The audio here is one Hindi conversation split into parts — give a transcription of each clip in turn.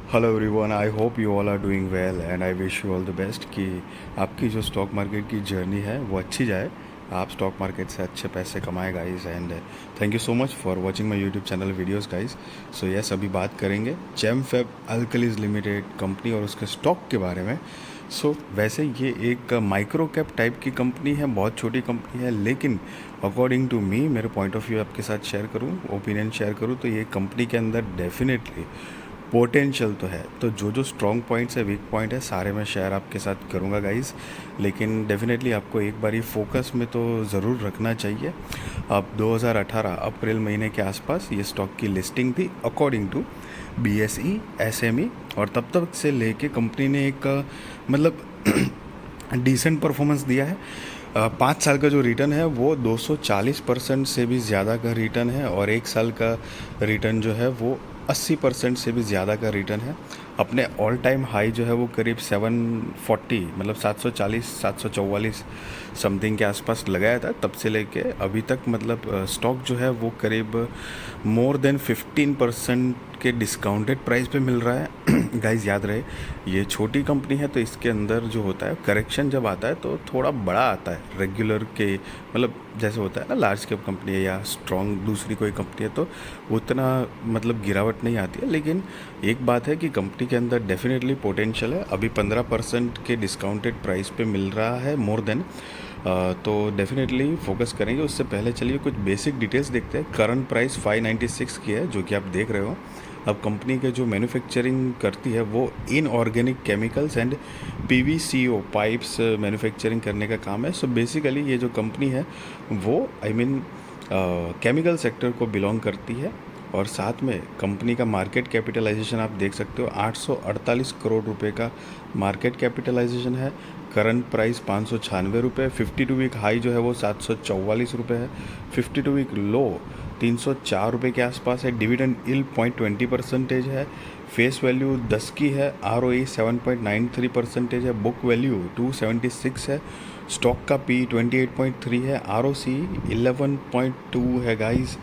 Hello everyone, I hope you all are doing well and I wish you all the best कि आपकी जो स्टॉक मार्केट की जर्नी है वो अच्छी जाए। आप स्टॉक मार्केट से अच्छे पैसे कमाए guys. And thank you so much for watching my YouTube channel videos guys. So yes, अभी बात करेंगे Gem fab alkalies limited company और उसके स्टॉक के बारे में। वैसे ये एक माइक्रो कैप टाइप की कंपनी है, बहुत छोटी कंपनी है, लेकिन अकॉर्डिंग टू मी, मेरे पॉइंट ऑफ व्यू आपके साथ शेयर करूँ, ओपिनियन शेयर करूँ, तो ये कंपनी के अंदर डेफिनेटली पोटेंशियल तो है। तो जो जो स्ट्रॉन्ग पॉइंट्स है, वीक पॉइंट है, सारे मैं शेयर आपके साथ करूँगा गाइस। लेकिन डेफिनेटली आपको एक बारी फोकस में तो ज़रूर रखना चाहिए। अब 2018 अप्रैल महीने के आसपास ये स्टॉक की लिस्टिंग थी अकॉर्डिंग टू BSE SME, और तब तक से लेके कंपनी ने एक मतलब डिसेंट परफॉर्मेंस दिया है। 5 साल का जो रिटर्न है वो 240% से भी ज़्यादा का रिटर्न है, और 1 साल का रिटर्न जो है वो 80% से भी ज़्यादा का रिटर्न है। अपने ऑल टाइम हाई जो है वो करीब 740, मतलब 740 744 समथिंग के आसपास लगाया था। तब से लेके अभी तक मतलब स्टॉक जो है वो करीब मोर देन 15% के डिस्काउंटेड प्राइस पे मिल रहा है। गाइस याद रहे, ये छोटी कंपनी है, तो इसके अंदर जो होता है करेक्शन जब आता है तो थोड़ा बड़ा आता है रेगुलर के, मतलब जैसे होता है ना लार्ज कैप कंपनी है या स्ट्रॉन्ग दूसरी कोई कंपनी है तो उतना मतलब गिरावट नहीं आती है। लेकिन एक बात है कि कंपनी के अंदर डेफिनेटली पोटेंशियल है। अभी 15% के डिस्काउंटेड प्राइस पे मिल रहा है मोर देन। तो डेफिनेटली फोकस करेंगे। उससे पहले चलिए कुछ बेसिक डिटेल्स देखते हैं। करंट प्राइस 596 की है, जो कि आप देख रहे हो। अब कंपनी के जो मैन्युफैक्चरिंग करती है वो inorganic chemicals and PVCO pipes manufacturing करने का काम है। सो बेसिकली ये जो कंपनी है वो केमिकल सेक्टर को बिलोंग करती है। और साथ में कंपनी का मार्केट कैपिटलाइजेशन आप देख सकते हो, 848 करोड़ रुपए का मार्केट कैपिटलाइजेशन है। करंट प्राइस 596 रुपये, 52 वीक हाई जो है वो 744 रुपये है, 52 वीक लो 304 रुपये के आसपास है। डिविडेंड यील्ड 0.20% है। फेस वैल्यू 10 की है। ROE 7.93% है। बुक वैल्यू 276 है। स्टॉक का P 28.3 है। ROC 11.2 है गाइस।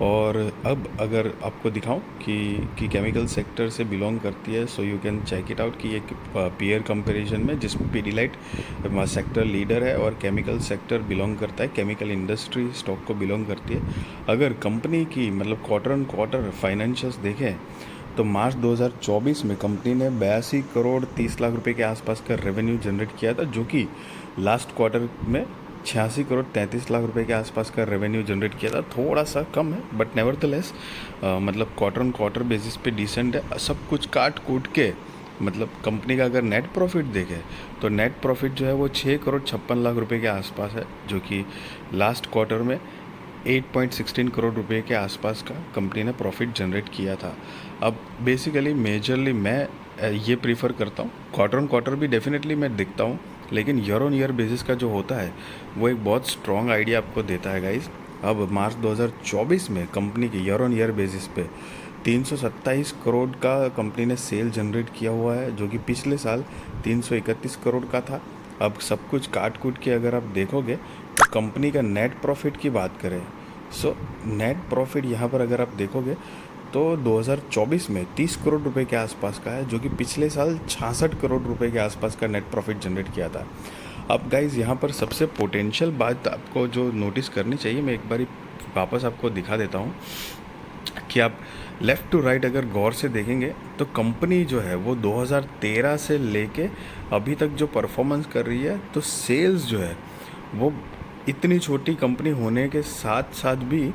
और अब अगर आपको दिखाऊं कि केमिकल सेक्टर से बिलोंग करती है, so you can check it out कि ये पीयर कंपैरिजन में जिसमें पीडीलाइट सेक्टर लीडर है और केमिकल सेक्टर बिलोंग करता है, केमिकल इंडस्ट्री स्टॉक को बिलोंग करती है। अगर कंपनी की मतलब क्वार्टर ऑन क्वार्टर फाइनेंशियल्स देखें तो मार्च 2024 में कंपनी ने 82 करोड़ 30 लाख रुपए के आसपास का रेवेन्यू जनरेट किया था, जो कि लास्ट क्वार्टर में 86 करोड़ 33 लाख रुपए के आसपास का रेवेन्यू जनरेट किया था। थोड़ा सा कम है बट नेवरदलेस मतलब क्वार्टर ऑन क्वार्टर बेसिस पे डिसेंट है। सब कुछ काट कूट के मतलब कंपनी का अगर नेट प्रॉफिट देखें तो नेट प्रॉफिट जो है वो 6 करोड़ 56 लाख रुपए के आसपास है, जो कि लास्ट क्वार्टर में 8.16 करोड़ रुपए के आसपास का कंपनी ने प्रॉफिट जनरेट किया था। अब बेसिकली मेजरली मैं ये प्रीफर करता हूँ, क्वार्टर ऑन क्वार्टर भी डेफिनेटली मैं दिखता हूँ, लेकिन ईयर ऑन ईयर बेसिस का जो होता है वो एक बहुत स्ट्रॉन्ग आइडिया आपको देता है गाइज। अब मार्च 2024 में कंपनी के ईयर ऑन ईयर बेसिस पे 327 करोड़ का कंपनी ने सेल जनरेट किया हुआ है, जो कि पिछले साल 331 करोड़ का था। अब सब कुछ काट कूट के अगर आप देखोगे तो कंपनी का नेट प्रॉफिट की बात करें, सो नेट प्रॉफिट यहाँ पर अगर आप देखोगे तो 2024 में 30 करोड़ रुपए के आसपास का है, जो कि पिछले साल 66 करोड़ रुपए के आसपास का नेट प्रॉफिट जनरेट किया था। अब गाइज यहाँ पर सबसे पोटेंशियल बात आपको जो नोटिस करनी चाहिए, मैं एक बारी वापस आपको दिखा देता हूँ कि आप लेफ़्ट टू राइट अगर गौर से देखेंगे तो कंपनी जो है वो 2013 से लेके अभी तक जो परफॉर्मेंस कर रही है, तो सेल्स जो है वो इतनी छोटी कंपनी होने के साथ साथ भी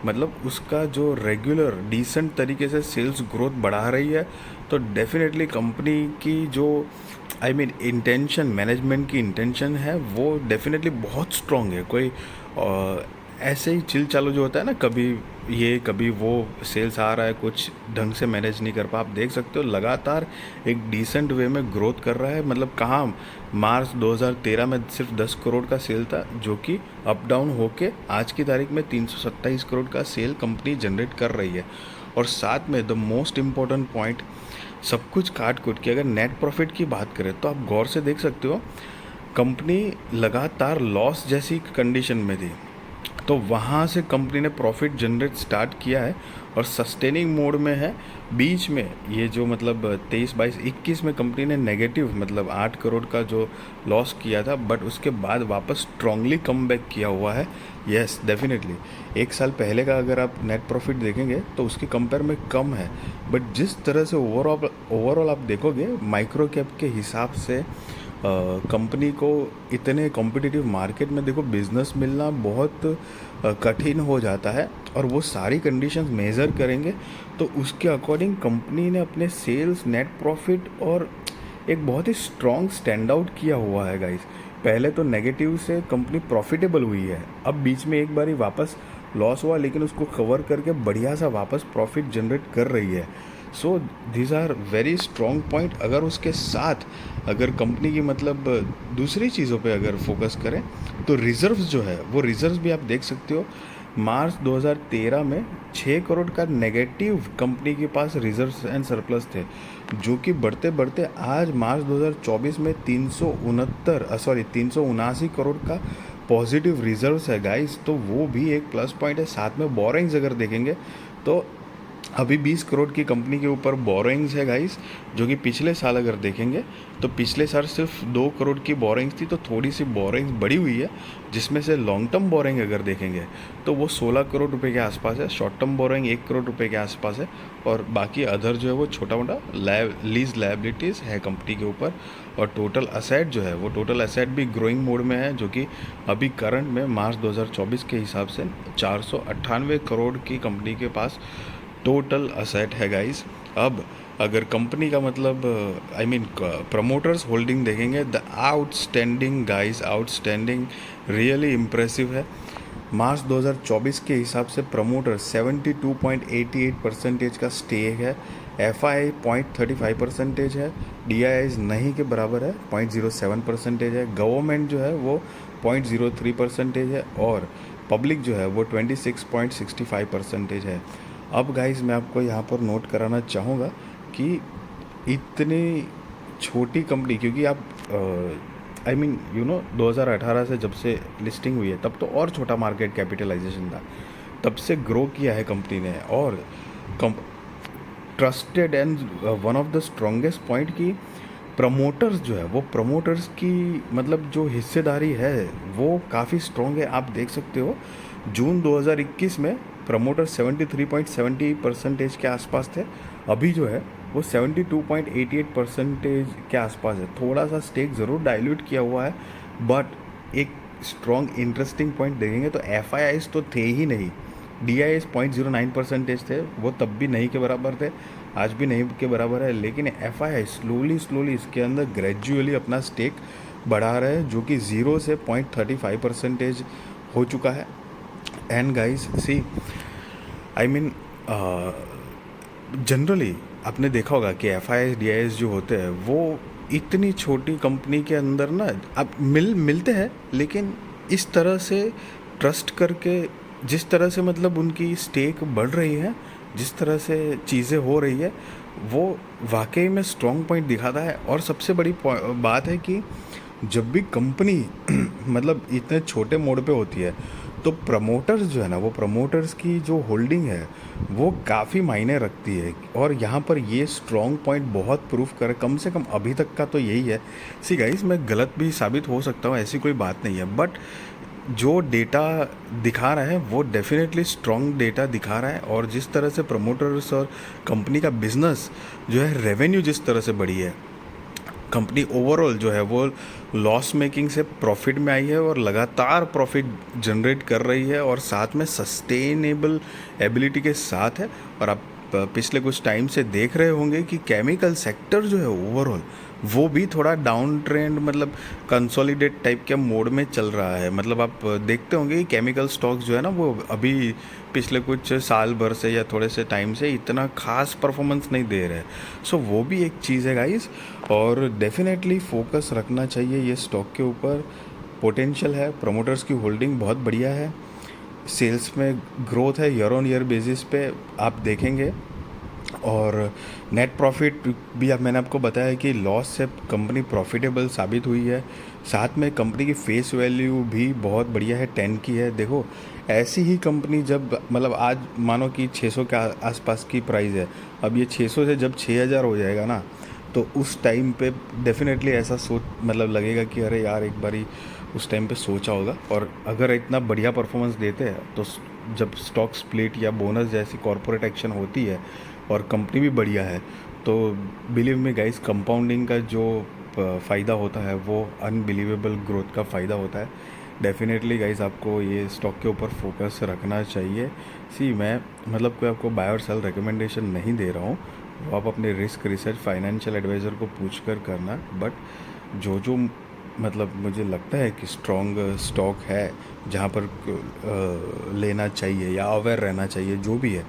मतलब उसका जो रेगुलर डिसेंट तरीके से सेल्स ग्रोथ बढ़ा रही है। तो डेफिनेटली कंपनी की जो इंटेंशन, मैनेजमेंट की इंटेंशन है वो डेफिनेटली बहुत स्ट्रांग है। कोई ऐसे ही चिल चालू जो होता है ना, कभी ये कभी वो सेल्स आ रहा है, कुछ ढंग से मैनेज नहीं कर पा, आप देख सकते हो लगातार एक डिसेंट वे में ग्रोथ कर रहा है। मतलब कहाँ मार्च 2013 में सिर्फ 10 करोड़ का सेल था, जो कि अप डाउन होके आज की तारीख में 327 करोड़ का सेल कंपनी जनरेट कर रही है। और साथ में द मोस्ट इम्पॉर्टेंट पॉइंट, सब कुछ काट कूट के अगर नेट प्रॉफिट की बात करें तो आप गौर से देख सकते हो कंपनी लगातार लॉस जैसी कंडीशन में थी। तो वहाँ से कंपनी ने प्रॉफिट जनरेट स्टार्ट किया है और सस्टेनिंग मोड में है। बीच में ये जो मतलब 23, 22, 21 में कंपनी ने नेगेटिव मतलब 8 करोड़ का जो लॉस किया था, बट उसके बाद वापस स्ट्रांगली कम बैक किया हुआ है। यस डेफिनेटली, एक साल पहले का अगर आप नेट प्रॉफिट देखेंगे तो उसके कंपेयर में कम है, बट जिस तरह से ओवरऑल आप देखोगे माइक्रो कैप के हिसाब से कंपनी को इतने कॉम्पिटिटिव मार्केट में देखो बिजनेस मिलना बहुत कठिन हो जाता है। और वो सारी कंडीशंस मेज़र करेंगे तो उसके अकॉर्डिंग कंपनी ने अपने सेल्स, नेट प्रॉफिट और एक बहुत ही स्ट्रॉन्ग स्टैंड आउट किया हुआ है गाइस। पहले तो नेगेटिव से कंपनी प्रॉफिटेबल हुई है, अब बीच में एक बारी वापस लॉस हुआ लेकिन उसको कवर करके बढ़िया सा वापस प्रॉफिट जनरेट कर रही है। So these are very strong point. अगर उसके साथ अगर कंपनी की मतलब दूसरी चीज़ों पे अगर फोकस करें तो रिजर्व्स जो है वो रिजर्व्स भी आप देख सकते हो। मार्च 2013 में 6 करोड़ का नेगेटिव कंपनी के पास रिजर्व्स एंड सरप्लस थे, जो कि बढ़ते बढ़ते आज मार्च 2024 में 379 करोड़ का पॉजिटिव रिजर्व्स है गाइस। तो वो भी एक प्लस पॉइंट है। साथ में बोरिंग्स अगर देखेंगे तो अभी 20 करोड़ की कंपनी के ऊपर बोरिंग्स है गाइस, जो कि पिछले साल अगर देखेंगे तो पिछले साल सिर्फ 2 करोड़ की बोरिंग्स थी, तो थोड़ी सी बोरिंग्स बढ़ी हुई है। जिसमें से लॉन्ग टर्म बोरिंग अगर देखेंगे तो वो 16 करोड़ रुपए के आसपास है, शॉर्ट टर्म बोरिंग 1 करोड़ रुपए के आसपास है, और बाकी अदर जो है वो छोटा मोटा लीज लायबिलिटीज़ है कंपनी के ऊपर। और टोटल असेट जो है वो टोटल असेट भी ग्रोइंग मोड में है, जो कि अभी करंट में मार्च 2024 के हिसाब से 498 करोड़ की कंपनी के पास टोटल असेट है गाइस। अब अगर कंपनी का मतलब आई मीन प्रमोटर्स होल्डिंग देखेंगे, the outstanding guys, outstanding, really impressive है। मार्च 2024 के हिसाब से प्रमोटर 72.88% का स्टेक है, FII 0.35% है, DII नहीं के बराबर है 0.07% है, गवर्नमेंट जो है वो 0.03% है, और पब्लिक जो है वो 26.65% है। अब गाइस मैं आपको यहाँ पर नोट कराना चाहूँगा कि इतनी छोटी कंपनी, क्योंकि आप आई मीन 2018 से जब से लिस्टिंग हुई है तब तो और छोटा मार्केट कैपिटलाइजेशन था, तब से ग्रो किया है कंपनी ने, और trusted and one of the strongest point की प्रमोटर्स जो है वो प्रमोटर्स की मतलब जो हिस्सेदारी है वो काफ़ी स्ट्रॉन्ग है। आप देख सकते हो जून 2021 में प्रमोटर 73.70% के आसपास थे, अभी जो है वो 72.88% के आसपास है। थोड़ा सा स्टेक ज़रूर डाइल्यूट किया हुआ है, बट एक स्ट्रॉन्ग इंटरेस्टिंग पॉइंट देखेंगे तो FIIs तो थे ही नहीं, DIIs 0.09% थे, वो तब भी नहीं के बराबर थे, आज भी नहीं के बराबर है, लेकिन FII स्लोली इसके अंदर ग्रेजुअली अपना स्टेक बढ़ा रहे हैं, जो कि 0 से 0.35% हो चुका है। And guys see I mean generally आपने देखा होगा कि FIIs DIIs जो होते हैं वो इतनी छोटी कंपनी के अंदर ना आप मिलते हैं, लेकिन इस तरह से ट्रस्ट करके, जिस तरह से मतलब उनकी स्टेक बढ़ रही है, जिस तरह से चीज़ें हो रही है, वो वाकई में स्ट्रॉन्ग पॉइंट दिखाता है। और सबसे बड़ी बात है कि जब भी कंपनी मतलब इतने छोटे मोड पे होती है तो प्रमोटर्स जो है ना, वो प्रमोटर्स की जो होल्डिंग है वो काफ़ी मायने रखती है, और यहाँ पर ये स्ट्रॉन्ग पॉइंट बहुत प्रूफ करे, कम से कम अभी तक का तो यही है। सी गाइस मैं गलत भी साबित हो सकता हूँ, ऐसी कोई बात नहीं है, बट जो डेटा दिखा रहा है वो डेफिनेटली स्ट्रॉन्ग डेटा दिखा रहा है। और जिस तरह से प्रमोटर्स और कंपनी का बिजनेस जो है, रेवेन्यू जिस तरह से बढ़ी है, कंपनी ओवरऑल जो है वो लॉस मेकिंग से प्रॉफिट में आई है और लगातार प्रॉफिट जनरेट कर रही है, और साथ में सस्टेनेबल एबिलिटी के साथ है। और आप पिछले कुछ टाइम से देख रहे होंगे कि केमिकल सेक्टर जो है ओवरऑल वो भी थोड़ा डाउन ट्रेंड मतलब कंसोलिडेट टाइप के मोड में चल रहा है। मतलब आप देखते होंगे कि केमिकल स्टॉक्स जो है ना वो अभी पिछले कुछ साल भर से या थोड़े से टाइम से इतना खास परफॉर्मेंस नहीं दे रहे हैं। सो वो भी एक चीज़ है गाइस, और डेफिनेटली फोकस रखना चाहिए ये स्टॉक के ऊपर। पोटेंशियल है, प्रमोटर्स की होल्डिंग बहुत बढ़िया है, सेल्स में ग्रोथ है ईयर ऑन ईयर बेसिस पे आप देखेंगे। और नेट प्रॉफिट भी अब मैंने आपको बताया कि लॉस से कंपनी प्रॉफिटेबल साबित हुई है। साथ में कंपनी की फेस वैल्यू भी बहुत बढ़िया है, 10 की है। देखो ऐसी ही कंपनी जब मतलब आज मानो कि 600 के आसपास की प्राइस है, अब ये 600 से जब 6000 हो जाएगा ना, तो उस टाइम पे डेफिनेटली ऐसा सोच मतलब लगेगा कि अरे यार एक बारी उस टाइम पे सोचा होगा। और अगर इतना बढ़िया परफॉर्मेंस देते हैं तो जब स्टॉक स्प्लिट या बोनस जैसी कॉरपोरेट एक्शन होती है और कंपनी भी बढ़िया है, तो बिलीव में गाइस कंपाउंडिंग का जो फ़ायदा होता है वो अनबिलीवेबल ग्रोथ का फ़ायदा होता है। डेफिनेटली गाइस आपको ये स्टॉक के ऊपर फोकस रखना चाहिए। सी मैं मतलब कोई आपको बाय और सेल रिकमेंडेशन नहीं दे रहा हूँ, वो आप अपने रिस्क रिसर्च फाइनेंशियल एडवाइज़र को पूछ कर करना। बट जो जो मतलब मुझे लगता है कि स्ट्रॉन्ग स्टॉक है जहाँ पर लेना चाहिए या अवेयर रहना चाहिए, जो भी है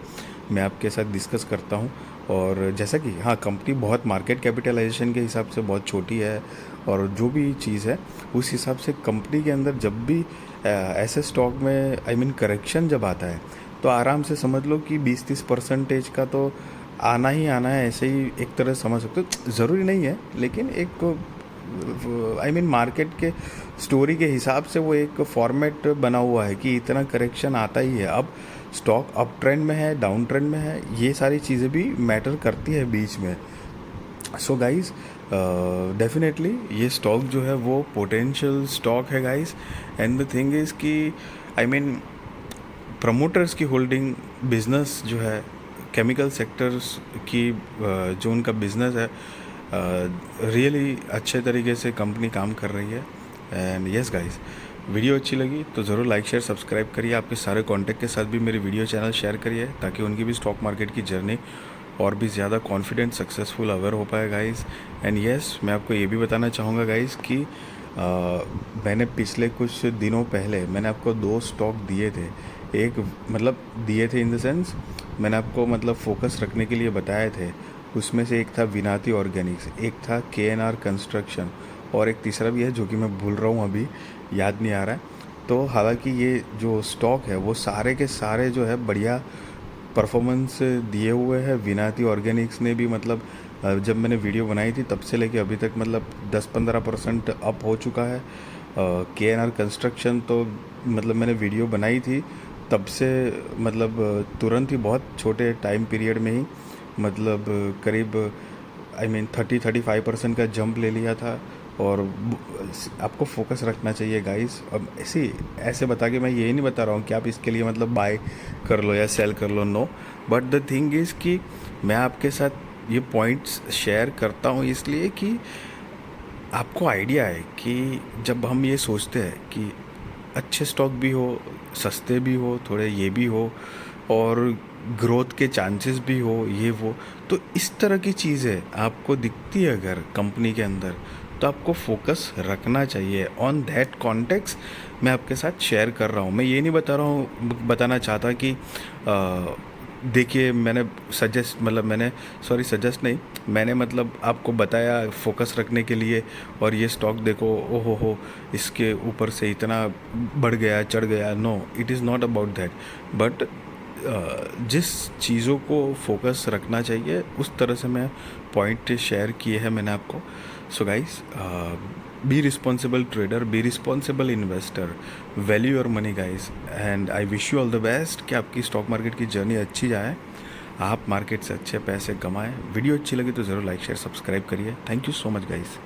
मैं आपके साथ डिस्कस करता हूँ। और जैसा कि हाँ कंपनी बहुत मार्केट कैपिटलाइजेशन के हिसाब से बहुत छोटी है, और जो भी चीज़ है उस हिसाब से कंपनी के अंदर जब भी ऐसे स्टॉक में आई मीन करेक्शन जब आता है तो आराम से समझ लो कि 20-30% का तो आना ही आना है। ऐसे ही एक तरह समझ सकते हो, ज़रूरी नहीं है लेकिन एक आई मीन मार्केट के स्टोरी के हिसाब से वो एक फॉर्मेट बना हुआ है कि इतना करेक्शन आता ही है। अब स्टॉक अप ट्रेंड में है, डाउन ट्रेंड में है, ये सारी चीज़ें भी मैटर करती है बीच में। सो गाइज डेफिनेटली ये स्टॉक जो है वो पोटेंशियल स्टॉक है guys. And the thing is कि आई मीन प्रमोटर्स की होल्डिंग बिजनेस जो है केमिकल सेक्टर्स की जो उनका बिजनेस है रियली अच्छे तरीके से कंपनी काम कर रही है। एंड यस गाइस, वीडियो अच्छी लगी तो ज़रूर लाइक शेयर सब्सक्राइब करिए। आपके सारे कॉन्टैक्ट के साथ भी मेरे वीडियो चैनल शेयर करिए ताकि उनकी भी स्टॉक मार्केट की जर्नी और भी ज़्यादा कॉन्फिडेंट सक्सेसफुल अवेयर हो पाए गाइस। एंड यस मैं आपको ये भी बताना चाहूँगा गाइस कि मैंने पिछले कुछ दिनों पहले मैंने आपको 2 स्टॉक दिए थे। एक मतलब दिए थे इन द सेंस मैंने आपको मतलब फोकस रखने के लिए बताए थे। उसमें से एक था विनाती ऑर्गेनिक्स, एक था KNR कंस्ट्रक्शन, और एक तीसरा भी है जो कि मैं भूल रहा हूँ, अभी याद नहीं आ रहा है। तो हालांकि ये जो स्टॉक है वो सारे के सारे जो है बढ़िया परफॉर्मेंस दिए हुए हैं। विनाती ऑर्गेनिक्स ने भी मतलब जब मैंने वीडियो बनाई थी तब से लेके अभी तक मतलब 10-15% अप हो चुका है। KNR कंस्ट्रक्शन तो मतलब मैंने वीडियो बनाई थी तब से मतलब तुरंत ही बहुत छोटे टाइम पीरियड में ही मतलब करीब आई मीन 30-35% का जंप ले लिया था। और आपको फोकस रखना चाहिए गाइस। अब ऐसे बता के मैं ये नहीं बता रहा हूँ कि आप इसके लिए मतलब बाय कर लो या सेल कर लो, no. But the thing is कि मैं आपके साथ ये पॉइंट्स शेयर करता हूँ इसलिए कि आपको आइडिया है कि जब हम ये सोचते हैं कि अच्छे स्टॉक भी हो, सस्ते भी हो, थोड़े ये भी हो और ग्रोथ के चांसेस भी हो, ये वो, तो इस तरह की चीज़ें आपको दिखती है अगर कंपनी के अंदर, तो आपको फोकस रखना चाहिए। ऑन दैट कॉन्टेक्स्ट मैं आपके साथ शेयर कर रहा हूँ। मैं ये नहीं बताना चाहता कि देखिए मैंने सजेस्ट नहीं, मैंने मतलब आपको बताया फोकस रखने के लिए और ये स्टॉक देखो ओहो हो इसके ऊपर से इतना बढ़ गया चढ़ गया। No, it is not about that. But जिस चीज़ों को फोकस रखना चाहिए उस तरह से मैं पॉइंट शेयर किए हैं मैंने आपको। So guys, be responsible trader, be responsible investor, value your money guys. And I wish you all the best कि आपकी स्टॉक मार्केट की जर्नी अच्छी जाए, आप मार्केट से अच्छे पैसे कमाएं। वीडियो अच्छी लगी तो ज़रूर लाइक शेयर सब्सक्राइब करिए। Thank you so much guys.